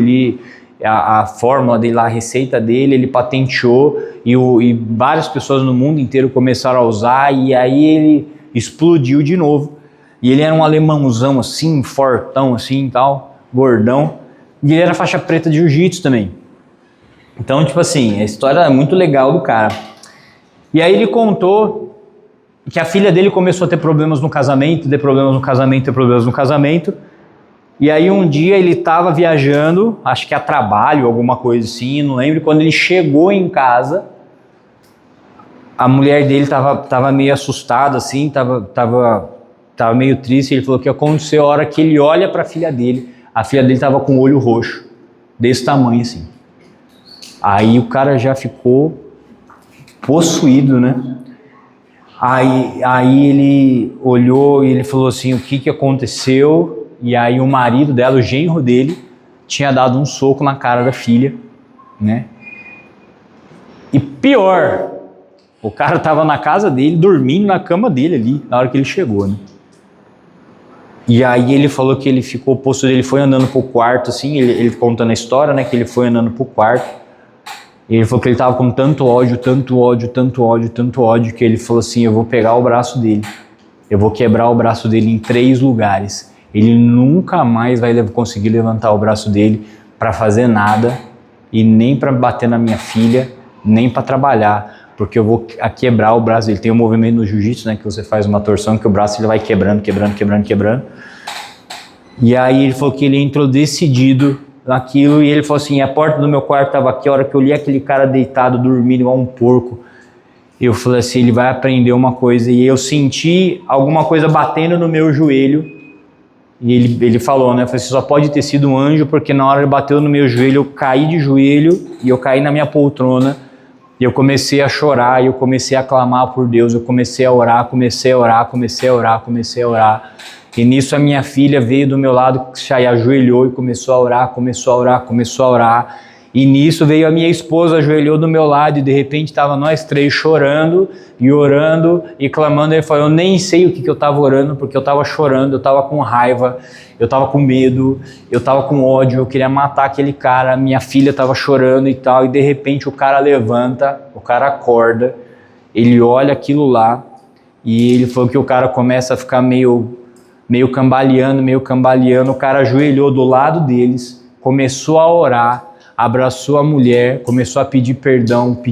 A: A fórmula dele, a receita dele, ele patenteou, e várias pessoas no mundo inteiro começaram a usar, e aí ele explodiu de novo. E ele era um alemãozão assim, fortão assim e tal, gordão, e ele era faixa preta de jiu-jitsu também. Então, tipo assim, a história é muito legal do cara. E aí ele contou que a filha dele começou a ter problemas no casamento, ter problemas no casamento. E aí um dia ele estava viajando, acho que a trabalho, alguma coisa assim, não lembro. Quando ele chegou em casa, a mulher dele estava meio assustada assim, estava meio triste. Ele falou que aconteceu a hora que ele olha para a filha dele estava com o olho roxo, desse tamanho assim. Aí o cara já ficou possuído, né? Aí ele olhou e ele falou assim: o que aconteceu? E aí o marido dela, o genro dele, tinha dado um soco na cara da filha, né? E pior, o cara estava na casa dele, dormindo na cama dele ali, na hora que ele chegou, né? E aí ele falou que ele ficou possuído, ele foi andando pro quarto, assim, ele contando a história, né? Que ele foi andando pro quarto. E ele falou que ele estava com tanto ódio, que ele falou assim: eu vou pegar o braço dele, eu vou quebrar o braço dele em 3 lugares. Ele nunca mais vai conseguir levantar o braço dele para fazer nada, e nem para bater na minha filha, nem para trabalhar, porque eu vou quebrar o braço dele. Tem um movimento no jiu-jitsu, né, que você faz uma torção que o braço ele vai quebrando. E aí ele falou que ele entrou decidido naquilo, e ele falou assim: a porta do meu quarto estava aqui, a hora que eu li aquele cara deitado, dormindo igual um porco, eu falei assim: ele vai aprender uma coisa. E eu senti alguma coisa batendo no meu joelho, e ele falou, né, eu falei assim: só pode ter sido um anjo, porque na hora ele bateu no meu joelho, eu caí de joelho, e eu caí na minha poltrona, e eu comecei a chorar, e eu comecei a clamar por Deus, eu comecei a orar, e nisso a minha filha veio do meu lado, se ajoelhou e começou a orar, e nisso veio a minha esposa, ajoelhou do meu lado, e de repente estava nós 3 chorando e orando e clamando. Ele falou: eu nem sei o que eu estava orando, porque eu estava chorando, eu estava com raiva, eu estava com medo, eu estava com ódio, eu queria matar aquele cara, minha filha estava chorando e tal, e de repente o cara levanta, o cara acorda, ele olha aquilo lá, E ele falou que o cara começa a ficar meio cambaleando, o cara ajoelhou do lado deles, começou a orar, abraçou a mulher, começou a pedir perdão,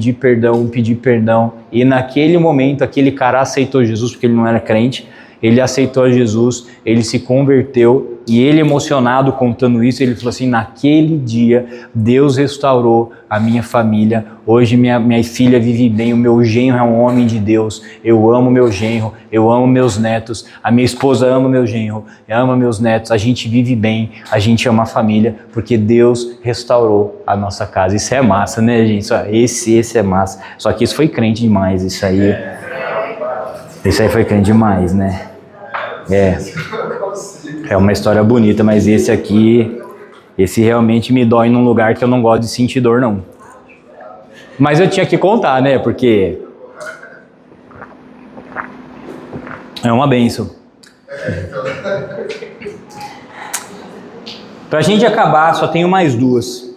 A: e naquele momento aquele cara aceitou Jesus, porque ele não era crente, ele aceitou Jesus, ele se converteu, e ele emocionado contando isso, ele falou assim: naquele dia Deus restaurou a minha família, hoje minha filha vive bem, o meu genro é um homem de Deus, eu amo meu genro, eu amo meus netos, a minha esposa ama meu genro, ama meus netos, a gente vive bem, a gente ama a família, porque Deus restaurou a nossa casa. Isso é massa, né, gente? Esse é massa, só que isso foi crente demais, isso aí foi crente demais, né? É uma história bonita, mas esse realmente me dói num lugar que eu não gosto de sentir dor, não. Mas eu tinha que contar, né? Porque é uma bênção. Pra gente acabar, só tenho mais duas.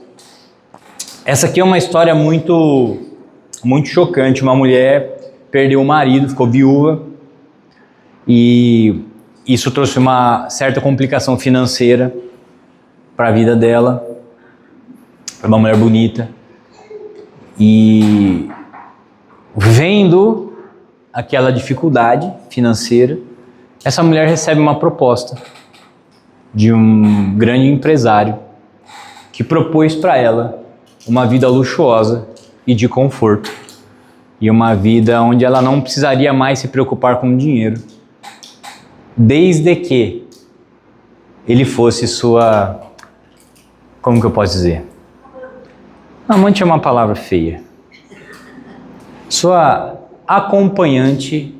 A: Essa aqui é uma história muito chocante. Uma mulher perdeu o marido, ficou viúva, e isso trouxe uma certa complicação financeira para a vida dela. É uma mulher bonita. E vendo aquela dificuldade financeira, essa mulher recebe uma proposta de um grande empresário que propôs para ela uma vida luxuosa e de conforto. E uma vida onde ela não precisaria mais se preocupar com dinheiro, desde que ele fosse sua... Como que eu posso dizer? Amante é uma palavra feia. Sua acompanhante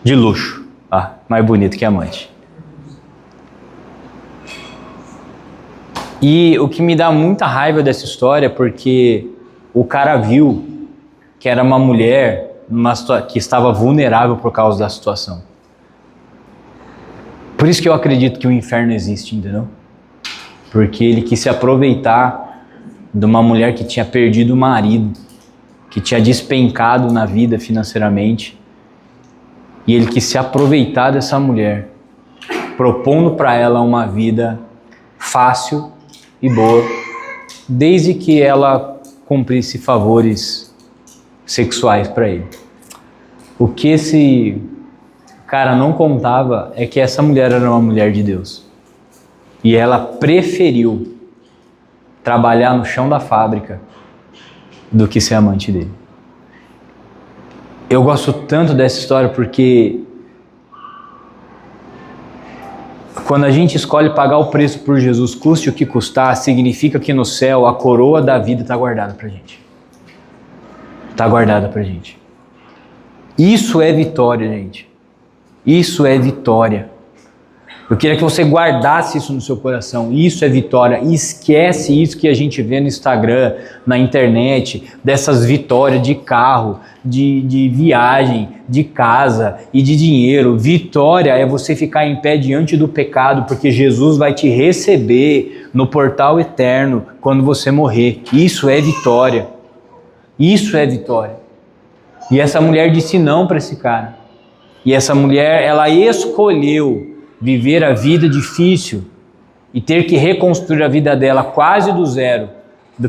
A: de luxo. Ah, mais bonito que amante. E o que me dá muita raiva dessa história é porque o cara viu que era uma mulher que estava vulnerável por causa da situação. Por isso que eu acredito que o inferno existe, entendeu? Porque ele quis se aproveitar de uma mulher que tinha perdido o marido, que tinha despencado na vida financeiramente, e ele quis se aproveitar dessa mulher, propondo para ela uma vida fácil e boa, desde que ela cumprisse favores sexuais para ele. O que esse cara não contava é que essa mulher era uma mulher de Deus. E ela preferiu trabalhar no chão da fábrica do que ser amante dele. Eu gosto tanto dessa história porque quando a gente escolhe pagar o preço por Jesus, custe o que custar, significa que no céu a coroa da vida está guardada pra gente. Está guardada pra gente. Isso é vitória, gente. Isso é vitória. Eu queria que você guardasse isso no seu coração. Isso é vitória. E esquece isso que a gente vê no Instagram, na internet, dessas vitórias de carro, de viagem, de casa e de dinheiro. Vitória é você ficar em pé diante do pecado, porque Jesus vai te receber no portal eterno quando você morrer. Isso é vitória. Isso é vitória. E essa mulher disse não para esse cara. E essa mulher, ela escolheu viver a vida difícil e ter que reconstruir a vida dela quase do zero, do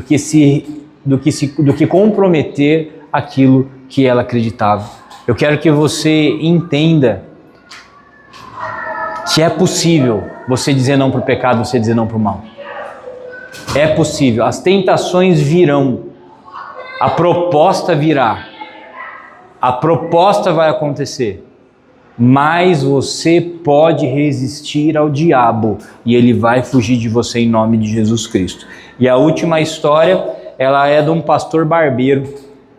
A: que comprometer aquilo que ela acreditava. Eu quero que você entenda que é possível você dizer não para o pecado, você dizer não para o mal. É possível. As tentações virão. A proposta virá. A proposta vai acontecer. Mas você pode resistir ao diabo e ele vai fugir de você em nome de Jesus Cristo. E a última história, ela é de um pastor barbeiro.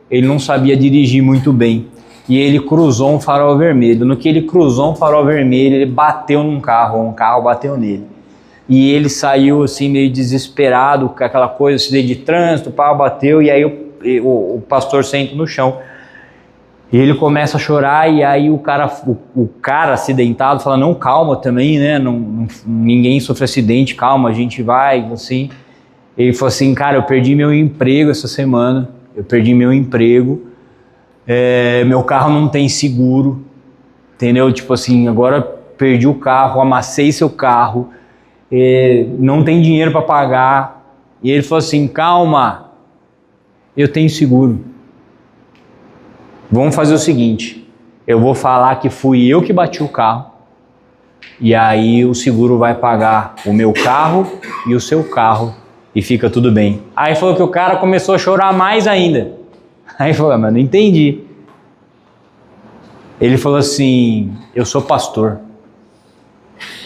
A: Ele não sabia dirigir muito bem e ele cruzou um farol vermelho. No que ele cruzou um farol vermelho, ele bateu num carro, um carro bateu nele. E ele saiu assim meio desesperado, com aquela coisa assim, de trânsito, o pau bateu, e aí o pastor senta no chão. E ele começa a chorar, e aí o cara acidentado fala: não, calma também, né? Ninguém sofre acidente, calma, a gente vai, assim. Ele falou assim: cara, eu perdi meu emprego essa semana, meu carro não tem seguro, entendeu? Tipo assim, agora perdi o carro, amassei seu carro, não tem dinheiro para pagar. E ele falou assim, calma, eu tenho seguro. Vamos fazer o seguinte, eu vou falar que fui eu que bati o carro, e aí o seguro vai pagar o meu carro e o seu carro, e fica tudo bem. Aí falou que o cara começou a chorar mais ainda. Aí falou, mas não entendi. Ele falou assim, eu sou pastor.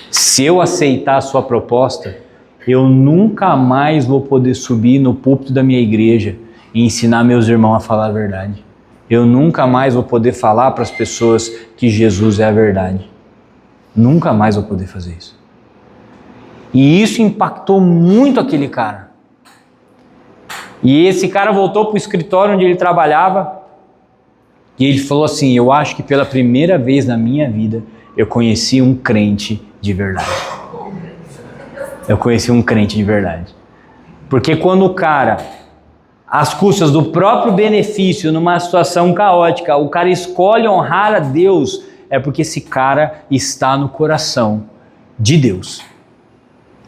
A: Se eu aceitar a sua proposta, eu nunca mais vou poder subir no púlpito da minha igreja e ensinar meus irmãos a falar a verdade. Eu nunca mais vou poder falar para as pessoas que Jesus é a verdade. Nunca mais vou poder fazer isso. E isso impactou muito aquele cara. E esse cara voltou para o escritório onde ele trabalhava e ele falou assim, eu acho que pela primeira vez na minha vida eu conheci um crente de verdade. Eu conheci um crente de verdade. Porque quando o cara, às custas do próprio benefício, numa situação caótica, o cara escolhe honrar a Deus, é porque esse cara está no coração de Deus.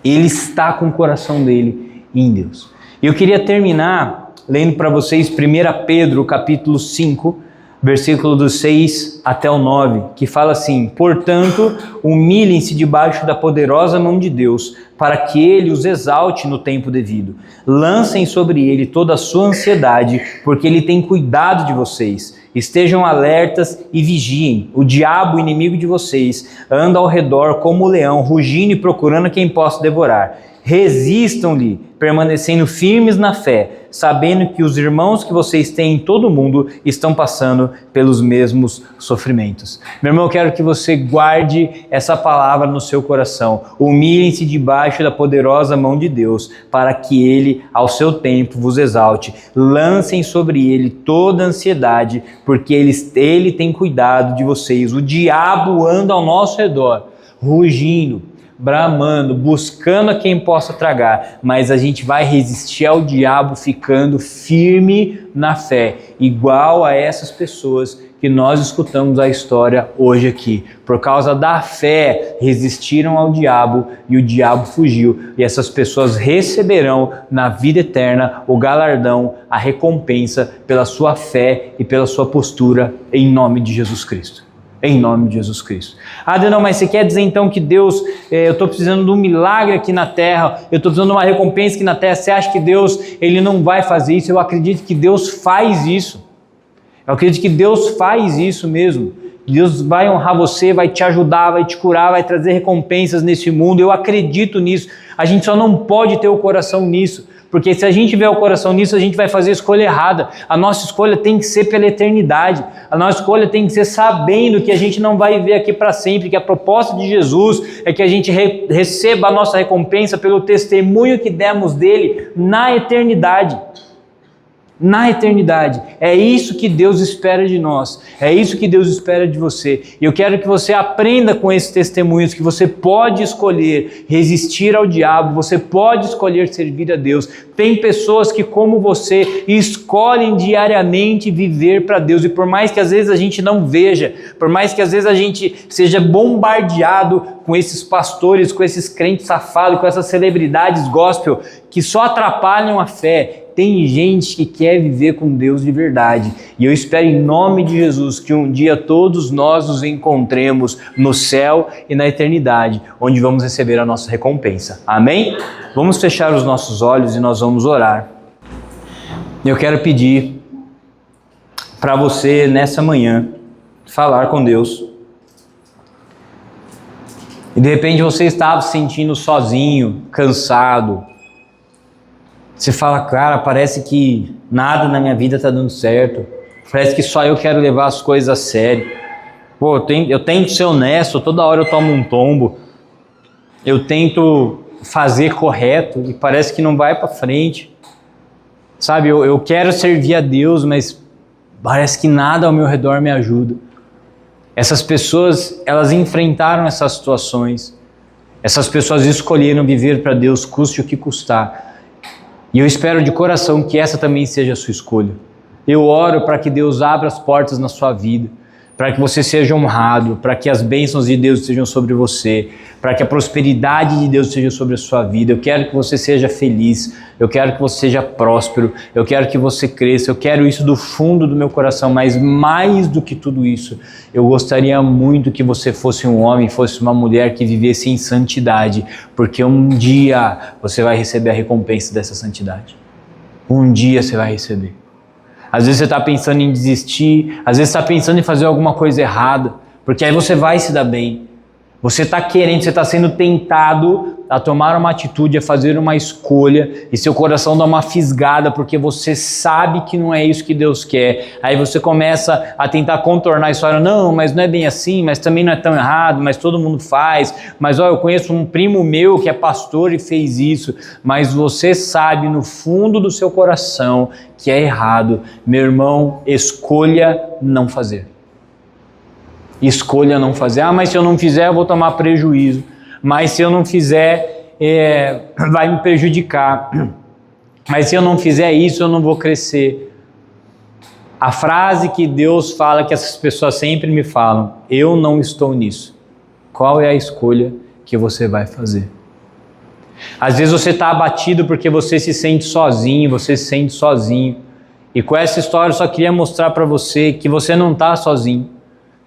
A: Ele está com o coração dele em Deus. E eu queria terminar lendo para vocês 1 Pedro capítulo 5, versículo do 6 até o 9, que fala assim, portanto, humilhem-se debaixo da poderosa mão de Deus, para que Ele os exalte no tempo devido. Lancem sobre Ele toda a sua ansiedade, porque Ele tem cuidado de vocês. Estejam alertas e vigiem. O diabo, inimigo de vocês, anda ao redor como o leão, rugindo e procurando quem possa devorar. Resistam-lhe, permanecendo firmes na fé, sabendo que os irmãos que vocês têm em todo o mundo estão passando pelos mesmos sofrimentos. Meu irmão, eu quero que você guarde essa palavra no seu coração. Humilhem-se debaixo da poderosa mão de Deus, para que Ele, ao seu tempo, vos exalte. Lancem sobre Ele toda a ansiedade, porque Ele tem cuidado de vocês. O diabo anda ao nosso redor, rugindo, bramando, buscando a quem possa tragar, mas a gente vai resistir ao diabo ficando firme na fé, igual a essas pessoas que nós escutamos a história hoje aqui. Por causa da fé, resistiram ao diabo e o diabo fugiu. E essas pessoas receberão na vida eterna o galardão, a recompensa pela sua fé e pela sua postura em nome de Jesus Cristo. Em nome de Jesus Cristo. Ah, não, mas você quer dizer então que Deus, eu estou precisando de um milagre aqui na terra, eu estou precisando de uma recompensa aqui na terra, você acha que Deus, Ele não vai fazer isso? Eu acredito que Deus faz isso. Eu acredito que Deus faz isso mesmo. Deus vai honrar você, vai te ajudar, vai te curar, vai trazer recompensas nesse mundo. Eu acredito nisso. A gente só não pode ter o coração nisso. Porque se a gente tiver o coração nisso, a gente vai fazer a escolha errada. A nossa escolha tem que ser pela eternidade. A nossa escolha tem que ser sabendo que a gente não vai viver aqui para sempre, que a proposta de Jesus é que a gente receba a nossa recompensa pelo testemunho que demos dele na eternidade. Na eternidade. É isso que Deus espera de nós. É isso que Deus espera de você. E eu quero que você aprenda com esses testemunhos que você pode escolher resistir ao diabo, você pode escolher servir a Deus. Tem pessoas que, como você, escolhem diariamente viver para Deus. E por mais que às vezes a gente não veja, por mais que às vezes a gente seja bombardeado com esses pastores, com esses crentes safados, com essas celebridades gospel que só atrapalham a fé, tem gente que quer viver com Deus de verdade. E eu espero em nome de Jesus que um dia todos nós nos encontremos no céu e na eternidade, onde vamos receber a nossa recompensa. Amém? Vamos fechar os nossos olhos e nós vamos orar. Eu quero pedir para você nessa manhã falar com Deus. E de repente você estava se sentindo sozinho, cansado. Você fala, cara, parece que nada na minha vida está dando certo. Parece que só eu quero levar as coisas a sério. Pô, eu tento ser honesto, toda hora eu tomo um tombo. Eu tento fazer correto e parece que não vai para frente. Sabe, eu quero servir a Deus, mas parece que nada ao meu redor me ajuda. Essas pessoas, elas enfrentaram essas situações. Essas pessoas escolheram viver para Deus, custe o que custar. E eu espero de coração que essa também seja a sua escolha. Eu oro para que Deus abra as portas na sua vida, para que você seja honrado, para que as bênçãos de Deus estejam sobre você, para que a prosperidade de Deus esteja sobre a sua vida. Eu quero que você seja feliz, eu quero que você seja próspero, eu quero que você cresça, eu quero isso do fundo do meu coração, mas mais do que tudo isso, eu gostaria muito que você fosse um homem, fosse uma mulher que vivesse em santidade, porque um dia você vai receber a recompensa dessa santidade. Um dia você vai receber. Às vezes você está pensando em desistir, às vezes você está pensando em fazer alguma coisa errada, porque aí você vai se dar bem. Você está querendo, você está sendo tentado a tomar uma atitude, a fazer uma escolha, e seu coração dá uma fisgada, porque você sabe que não é isso que Deus quer. Aí você começa a tentar contornar a história, não, mas não é bem assim, mas também não é tão errado, mas todo mundo faz, mas ó, eu conheço um primo meu que é pastor e fez isso, mas você sabe no fundo do seu coração que é errado. Meu irmão, escolha não fazer. Escolha não fazer. Ah, mas se eu não fizer eu vou tomar prejuízo. Mas se eu não fizer, vai me prejudicar. Mas se eu não fizer isso, eu não vou crescer. A frase que Deus fala, que essas pessoas sempre me falam, eu não estou nisso. Qual é a escolha que você vai fazer? Às vezes você está abatido porque você se sente sozinho, você se sente sozinho. E com essa história eu só queria mostrar para você que você não está sozinho.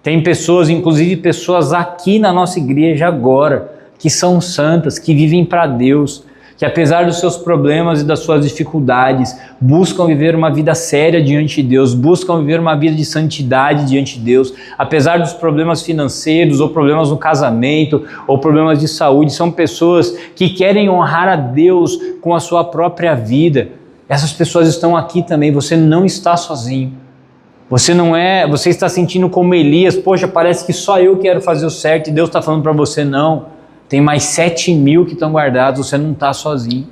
A: Tem pessoas, inclusive pessoas aqui na nossa igreja agora, que são santas, que vivem para Deus, que apesar dos seus problemas e das suas dificuldades, buscam viver uma vida séria diante de Deus, buscam viver uma vida de santidade diante de Deus, apesar dos problemas financeiros, ou problemas no casamento, ou problemas de saúde. São pessoas que querem honrar a Deus com a sua própria vida. Essas pessoas estão aqui também, você não está sozinho. Você está sentindo como Elias, poxa, parece que só eu quero fazer o certo e Deus está falando para você, não, tem mais 7.000 que estão guardados, você não está sozinho.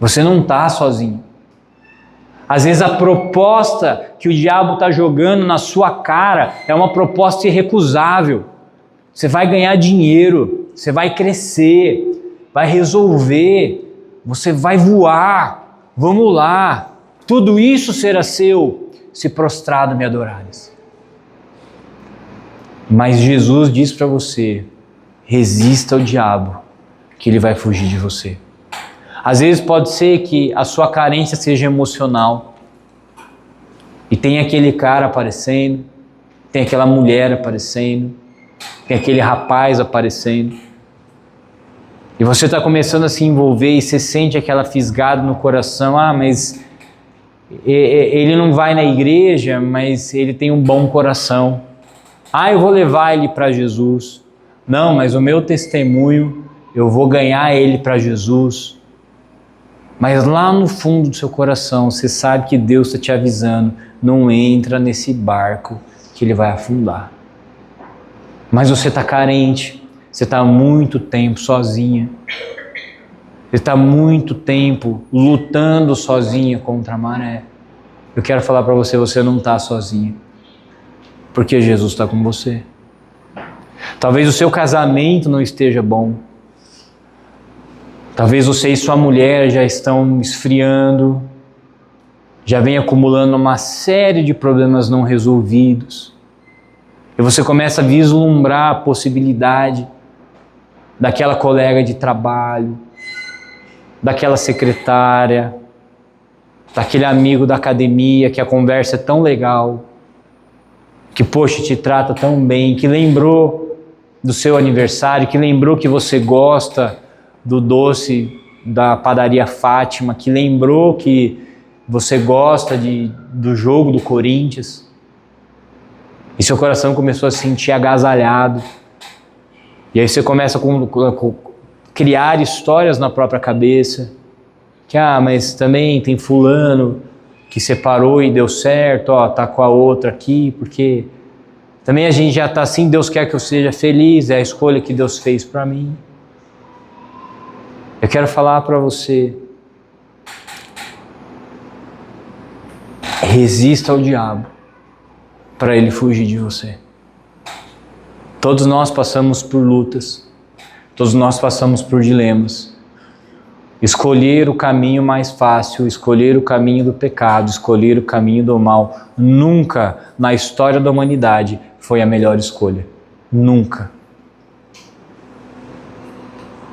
A: Você não está sozinho. Às vezes a proposta que o diabo está jogando na sua cara é uma proposta irrecusável. Você vai ganhar dinheiro, você vai crescer, vai resolver, você vai voar, vamos lá, tudo isso será seu, se prostrado me adorares. Mas Jesus diz para você, resista ao diabo, que ele vai fugir de você. Às vezes pode ser que a sua carência seja emocional, e tem aquele cara aparecendo, tem aquela mulher aparecendo, tem aquele rapaz aparecendo, e você está começando a se envolver, e você sente aquela fisgada no coração, ah, mas ele não vai na igreja, mas ele tem um bom coração. Ah, eu vou levar ele para Jesus. Não, mas o meu testemunho, eu vou ganhar ele para Jesus. Mas lá no fundo do seu coração, você sabe que Deus está te avisando, não entra nesse barco que ele vai afundar. Mas você está carente, você está há muito tempo sozinha. Você está há muito tempo lutando sozinha contra a maré. Eu quero falar para você, você não está sozinho. Porque Jesus está com você. Talvez o seu casamento não esteja bom. Talvez você e sua mulher já estão esfriando. Já vem acumulando uma série de problemas não resolvidos. E você começa a vislumbrar a possibilidade daquela colega de trabalho, daquela secretária, daquele amigo da academia que a conversa é tão legal, que poxa, te trata tão bem, que lembrou do seu aniversário, que lembrou que você gosta do doce da padaria Fátima, que lembrou que você gosta do jogo do Corinthians, e seu coração começou a se sentir agasalhado, e aí você começa a criar histórias na própria cabeça, que mas também tem fulano que separou e deu certo, tá com a outra aqui, porque também a gente já tá assim, Deus quer que eu seja feliz, é a escolha que Deus fez para mim. Eu quero falar para você, resista ao diabo, para ele fugir de você. Todos nós passamos por lutas, todos nós passamos por dilemas. Escolher o caminho mais fácil, escolher o caminho do pecado, escolher o caminho do mal, nunca na história da humanidade foi a melhor escolha. Nunca.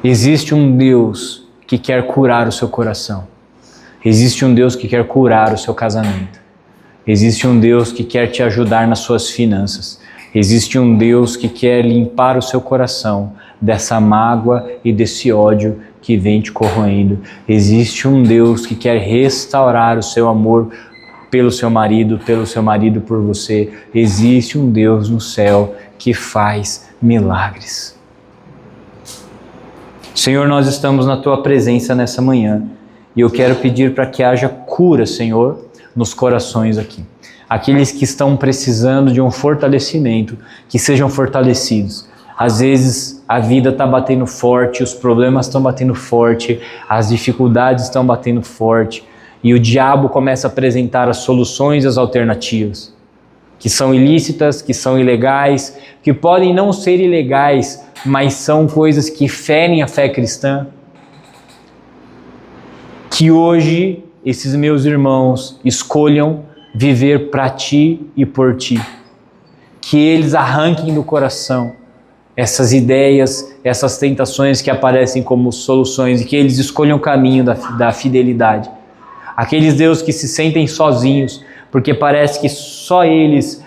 A: Existe um Deus que quer curar o seu coração. Existe um Deus que quer curar o seu casamento. Existe um Deus que quer te ajudar nas suas finanças. Existe um Deus que quer limpar o seu coração dessa mágoa e desse ódio que vem te corroendo. Existe um Deus que quer restaurar o seu amor pelo seu marido por você. Existe um Deus no céu que faz milagres. Senhor, nós estamos na Tua presença nessa manhã e eu quero pedir para que haja cura, Senhor, nos corações aqui. Aqueles que estão precisando de um fortalecimento, que sejam fortalecidos. Às vezes a vida está batendo forte, os problemas estão batendo forte, as dificuldades estão batendo forte e o diabo começa a apresentar as soluções e as alternativas, que são ilícitas, que são ilegais, que podem não ser ilegais, mas são coisas que ferem a fé cristã. Que hoje esses meus irmãos escolham viver para Ti e por Ti. Que eles arranquem do coração essas ideias, essas tentações que aparecem como soluções e que eles escolham o caminho da fidelidade. Aqueles Deus que se sentem sozinhos, porque parece que só eles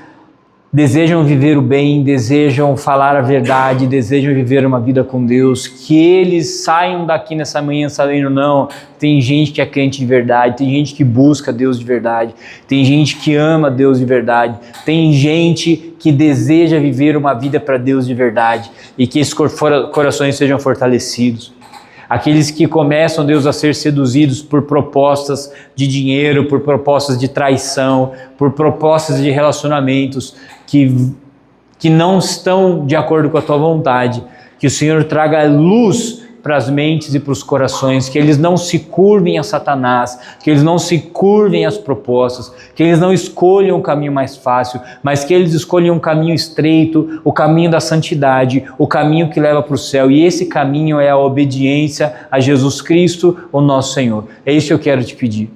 A: desejam viver o bem, desejam falar a verdade, desejam viver uma vida com Deus, que eles saiam daqui nessa manhã sabendo, não, tem gente que é crente de verdade, tem gente que busca Deus de verdade, tem gente que ama Deus de verdade, tem gente que deseja viver uma vida para Deus de verdade e que esses corações sejam fortalecidos. Aqueles que começam, Deus, a ser seduzidos por propostas de dinheiro, por propostas de traição, por propostas de relacionamentos que não estão de acordo com a Tua vontade. Que o Senhor traga luz para as mentes e para os corações, que eles não se curvem a Satanás, que eles não se curvem às propostas, que eles não escolham o caminho mais fácil, mas que eles escolham um caminho estreito, o caminho da santidade, o caminho que leva para o céu, e esse caminho é a obediência a Jesus Cristo, o nosso Senhor. É isso que eu quero te pedir.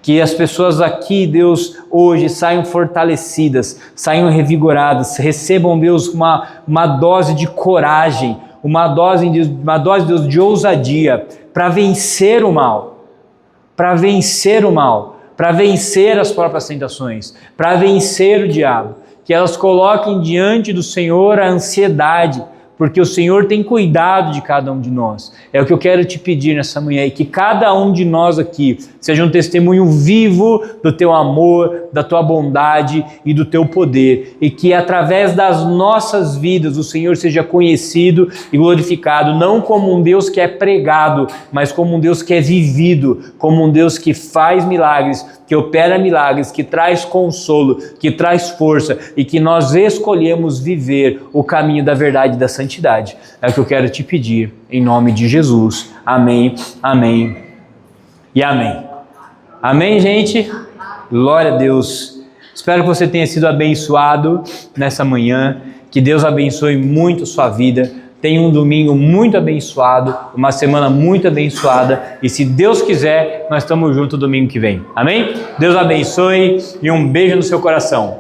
A: Que as pessoas aqui, Deus, hoje saiam fortalecidas, saiam revigoradas, recebam, Deus, uma dose de coragem, uma dose, Deus, de ousadia para vencer o mal, para vencer as próprias tentações, para vencer o diabo. Que elas coloquem diante do Senhor a ansiedade, porque o Senhor tem cuidado de cada um de nós. É o que eu quero te pedir nessa manhã, e que cada um de nós aqui seja um testemunho vivo do Teu amor, da Tua bondade e do Teu poder, e que através das nossas vidas o Senhor seja conhecido e glorificado, não como um Deus que é pregado, mas como um Deus que é vivido, como um Deus que faz milagres, que opera milagres, que traz consolo, que traz força, e que nós escolhemos viver o caminho da verdade e da santidade. É o que eu quero te pedir, em nome de Jesus. Amém, amém e amém. Amém, gente? Glória a Deus. Espero que você tenha sido abençoado nessa manhã, que Deus abençoe muito a sua vida. Tenha um domingo muito abençoado, uma semana muito abençoada, e se Deus quiser, nós estamos juntos domingo que vem. Amém? Deus abençoe e um beijo no seu coração.